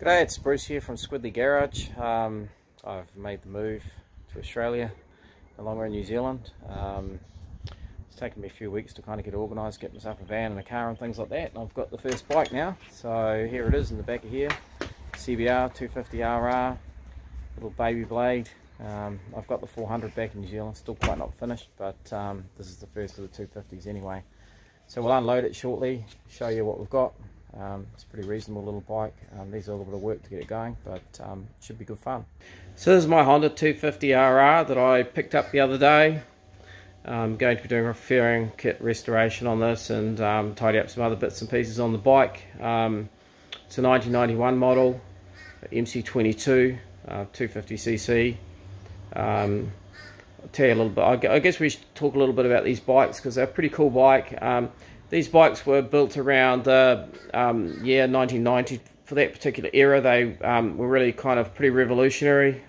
G'day, it's Bruce here from Squidly Garage. I've made the move to Australia, no longer in New Zealand. It's taken me a few weeks to kind of get organised, get myself a van and a car and things like that. And I've got the first bike now, so here it is in the back of here, CBR250RR, little BabyBlade. I've got the 400 back in New Zealand, still quite not finished, but this is the first of the 250s anyway. So we'll unload it shortly, show you what we've got. It's a pretty reasonable little bike. Needs a little bit of work to get it going, but it should be good fun. So this is my Honda 250RR that I picked up the other day. I'm going to be doing a fairing kit restoration on this and tidy up some other bits and pieces on the bike. It's a 1991 model, MC22, 250cc. I'll tell you a little bit. I guess we should talk a little bit about these bikes because they're a pretty cool bike. These bikes were built around the year 1990 for that particular era. They were really kind of pretty revolutionary.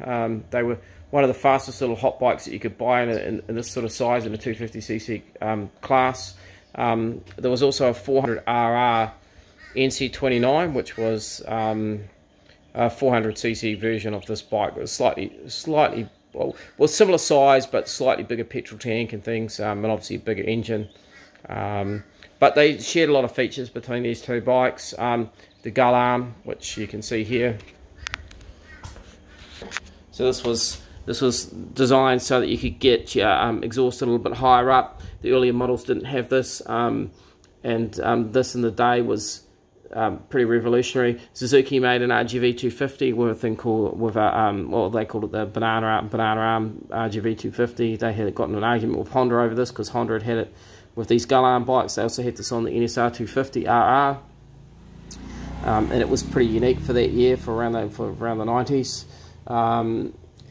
They were one of the fastest little hot bikes that you could buy in this sort of size in a 250cc class. There was also a 400RR MC22, which was a 400cc version of this bike. It was slightly well, similar size but slightly bigger petrol tank and things, and obviously a bigger engine. But they shared a lot of features between these two bikes. The Gull Arm, which you can see here. So this was designed so that you could get your exhaust a little bit higher up. The earlier models didn't have this, and this in the day was pretty revolutionary. Suzuki made an RGV250 with a thing called well, they called it the banana arm RGV250. They had gotten an argument with Honda over this because Honda had it with these Gull Arm bikes. They also had this on the NSR250RR, and it was pretty unique for that year, for around the 90s.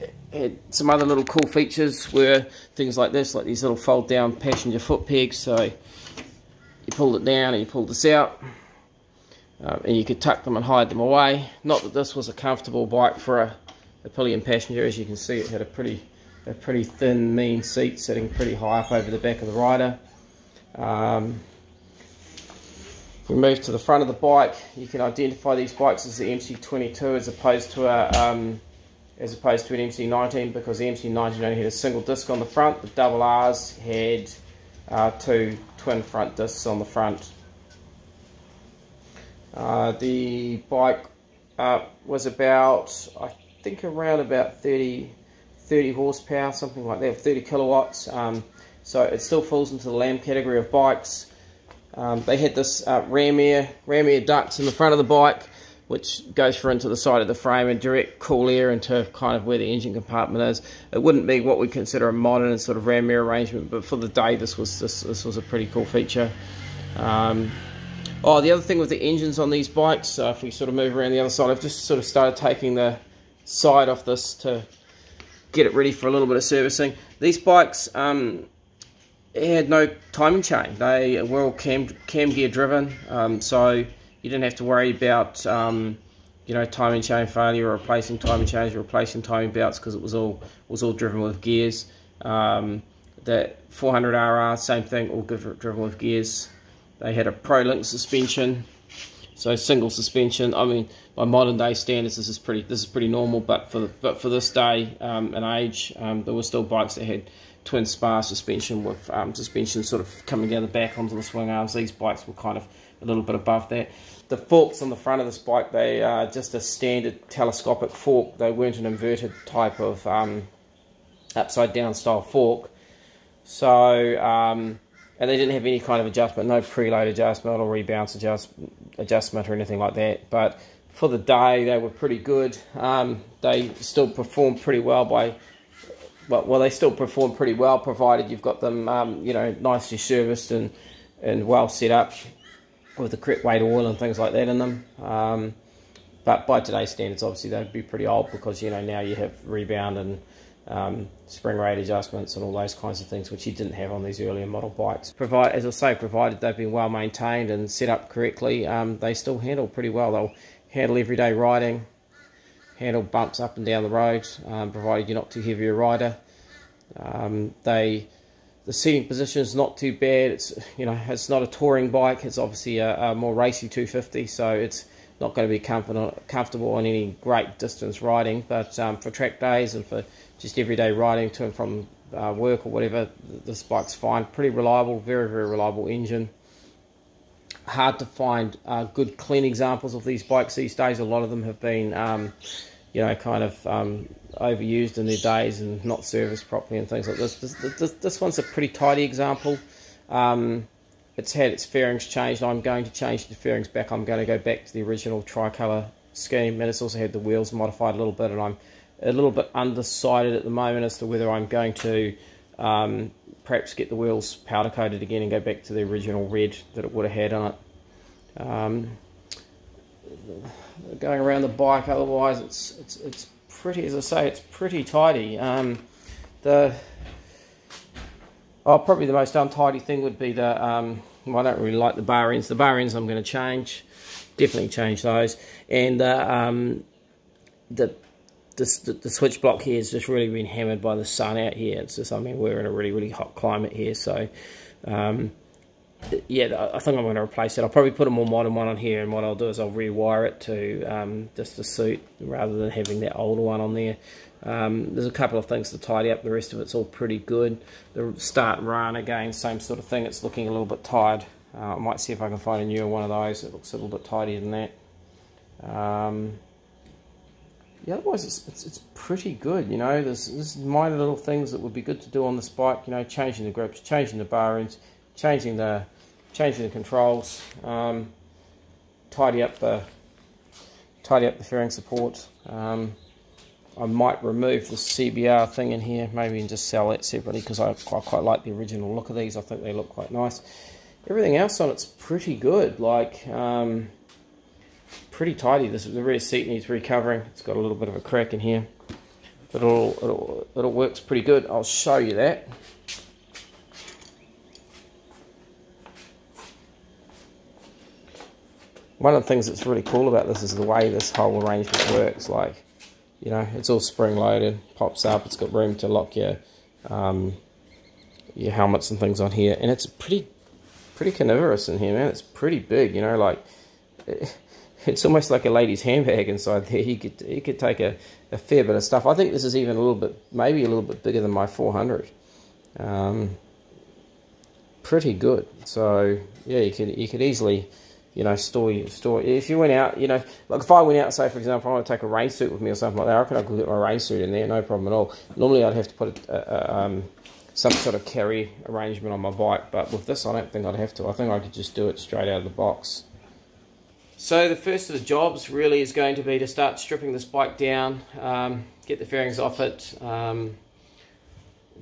It had some other little cool features were things like this, like these little fold down passenger foot pegs. So you pulled it down and you pulled this out, and you could tuck them and hide them away. Not that this was a comfortable bike for a pillion passenger. As you can see, it had a pretty thin, mean seat sitting pretty high up over the back of the rider. If we move to the front of the bike, you can identify these bikes as the MC22 as opposed to an MC19, because the MC19 only had a single disc on the front. The double R's had two twin front discs on the front. The bike was about, I think, around about 30 horsepower, something like that, 30 kilowatts. So it still falls into the lamb category of bikes. They had this ram air ducts in the front of the bike, which goes through into the side of the frame and direct cool air into kind of where the engine compartment is. It wouldn't be what we consider a modern sort of ram air arrangement, but for the day this was a pretty cool feature. The other thing with the engines on these bikes, if we sort of move around the other side, I've just sort of started taking the side off this to get it ready for a little bit of servicing. These bikes had no timing chain. They were all cam gear driven, so you didn't have to worry about timing chain failure or replacing timing chains or replacing timing belts, because it was all driven with gears. The 400RR, same thing, all driven with gears. They had a Pro Link suspension, so single suspension. I mean, by modern day standards, this is pretty normal, but for this day and age, there were still bikes that had twin spar suspension with suspension sort of coming down the back onto the swing arms. These bikes were kind of a little bit above that. The forks on the front of this bike, they are just a standard telescopic fork. They weren't an inverted type of upside down style fork. So and they didn't have any kind of adjustment, no preload adjustment or rebounce adjustment or anything like that. But for the day, they were pretty good. They still performed pretty well they still perform pretty well, provided you've got them, nicely serviced and well set up with the correct weight oil and things like that in them. But by today's standards, obviously they'd be pretty old, because now you have rebound and spring rate adjustments and all those kinds of things, which you didn't have on these earlier model bikes. As I say, provided they've been well maintained and set up correctly, they still handle pretty well. They'll handle everyday riding, handle bumps up and down the road, provided you're not too heavy a rider. The seating position is not too bad. It's not a touring bike. It's obviously a more racy 250, so it's not going to be comfortable on any great distance riding, but for track days and for just everyday riding to and from work or whatever, this bike's fine. Pretty reliable, very, very reliable engine. Hard to find good clean examples of these bikes these days. A lot of them have been you know, kind of overused in their days and not serviced properly and things like this. This one's a pretty tidy example. It's had its fairings changed. I'm going to change the fairings back. I'm going to go back to the original tricolour scheme, and it's also had the wheels modified a little bit, and I'm a little bit undecided at the moment as to whether I'm going to perhaps get the wheels powder coated again and go back to the original red that it would have had on it. Going around the bike, otherwise it's pretty, as I say, it's pretty tidy. Probably the most untidy thing would be the well, I don't really like the bar ends. The bar ends I'm going to change, definitely change those, and the switch block here has just really been hammered by the sun out here. It's just, I mean, we're in a really, really hot climate here, so yeah, I think I'm going to replace it. I'll probably put a more modern one on here, and what I'll do is I'll rewire it to just to suit, rather than having that older one on there. There's a couple of things to tidy up. The rest of it's all pretty good. The start and run, again, same sort of thing. It's looking a little bit tired. I might see if I can find a newer one of those. It looks a little bit tidier than that. Yeah, otherwise it's pretty good. You know, there's minor little things that would be good to do on this bike. You know, changing the grips, changing the bar ends, changing the controls, tidy up the fairing support. I might remove the CBR thing in here, maybe, and just sell that separately, because I quite like the original look of these. I think they look quite nice. Everything else on it's pretty good, like pretty tidy. The rear seat needs recovering. It's got a little bit of a crack in here, but it all works pretty good. I'll show you that. One of the things that's really cool about this is the way this whole arrangement works. Like, you know, it's all spring loaded, pops up, it's got room to lock your helmets and things on here, and it's pretty carnivorous in here, man. It's pretty big, you know, like it's almost like a lady's handbag inside there. You could take a fair bit of stuff. I think this is even maybe a little bit bigger than my 400. Pretty good. So yeah, you could easily, you know, store if you went out, you know, like if I went out, say for example, I want to take a rain suit with me or something like that, I reckon I could get my rain suit in there, no problem at all. Normally I'd have to put some sort of carry arrangement on my bike, but with this I don't think I'd have to. I think I could just do it straight out of the box. So the first of the jobs really is going to be to start stripping this bike down, get the fairings off it.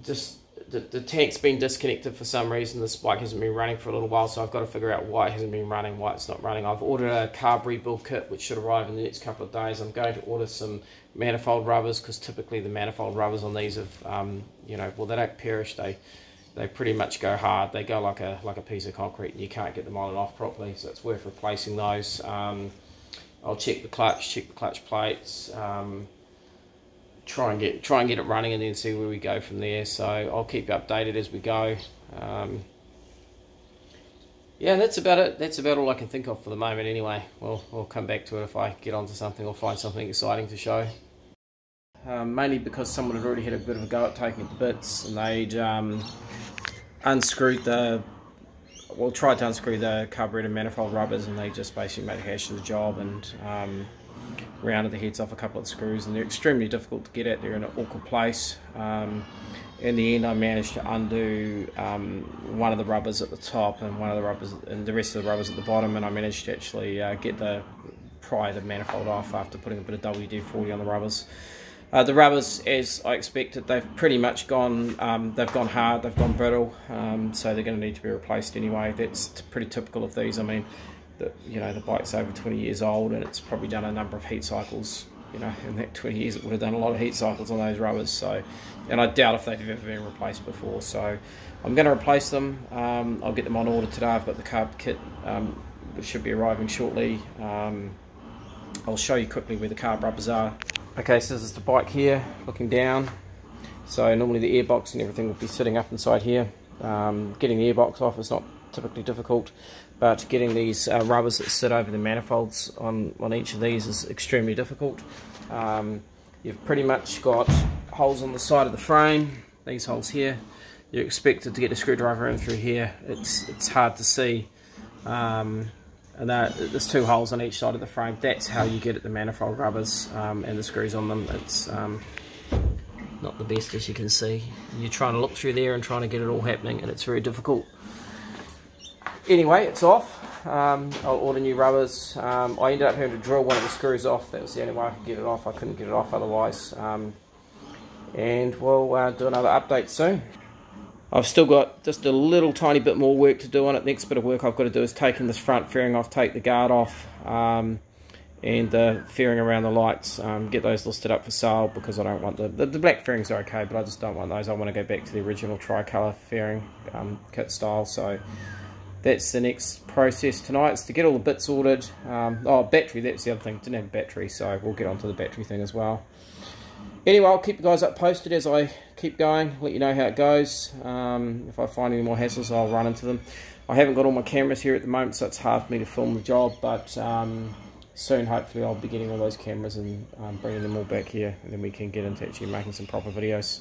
Just the tank's been disconnected for some reason. This bike hasn't been running for a little while, so I've got to figure out why it hasn't been running, why it's not running. I've ordered a Carb Rebuild Kit, which should arrive in the next couple of days. I'm going to order some manifold rubbers, because typically the manifold rubbers on these have, you know, well, they don't perish. They pretty much go hard. They go like a piece of concrete, and you can't get them on and off properly, so it's worth replacing those. I'll check the clutch plates, try and get it running, and then see where we go from there. So I'll keep you updated as we go. Yeah, that's about it. That's about all I can think of for the moment anyway. We'll come back to it if I get onto something or find something exciting to show. Mainly because someone had already had a bit of a go at taking it to bits, and they'd tried to unscrew the carburetor manifold rubbers, and they just basically made a hash of the job and rounded the heads off a couple of screws, and they're extremely difficult to get at. They're in an awkward place. In the end, I managed to undo one of the rubbers at the top and one of the rubbers and the rest of the rubbers at the bottom, and I managed to actually pry the manifold off after putting a bit of WD-40 on the rubbers. The rubbers, as I expected, they've pretty much gone hard, they've gone brittle, so they're going to need to be replaced anyway. That's pretty typical of these. I mean, you know, the bike's over 20 years old, and it's probably done a number of heat cycles. You know, in that 20 years it would have done a lot of heat cycles on those rubbers. So, and I doubt if they've ever been replaced before. So I'm going to replace them. I'll get them on order today. I've got the carb kit, which should be arriving shortly. I'll show you quickly where the carb rubbers are. Okay, so this is the bike here, looking down. So normally the airbox and everything would be sitting up inside here. Getting the airbox off is not typically difficult, but getting these rubbers that sit over the manifolds on each of these is extremely difficult. You've pretty much got holes on the side of the frame, these holes here. You're expected to get a screwdriver in through here. It's hard to see, and there's 2 holes on each side of the frame. That's how you get at the manifold rubbers and the screws on them. It's not the best, as you can see. You're trying to look through there and trying to get it all happening, and it's very difficult. Anyway, it's off. I'll order new rubbers. I ended up having to drill one of the screws off. That was the only way I could get it off. I couldn't get it off otherwise. And we'll do another update soon. I've still got just a little tiny bit more work to do on it. Next bit of work I've got to do is taking this front fairing off, take the guard off, and the fairing around the lights, get those listed up for sale, because I don't want the black fairings are okay, but I just don't want those. I want to go back to the original tricolour fairing kit style. So that's the next process tonight, is to get all the bits ordered. Battery, that's the other thing. Didn't have a battery, so we'll get onto the battery thing as well. Anyway, I'll keep you guys up posted as I keep going, let you know how it goes. If I find any more hassles, I'll run into them. I haven't got all my cameras here at the moment, so it's hard for me to film the job, but soon hopefully I'll be getting all those cameras and bringing them all back here, and then we can get into actually making some proper videos.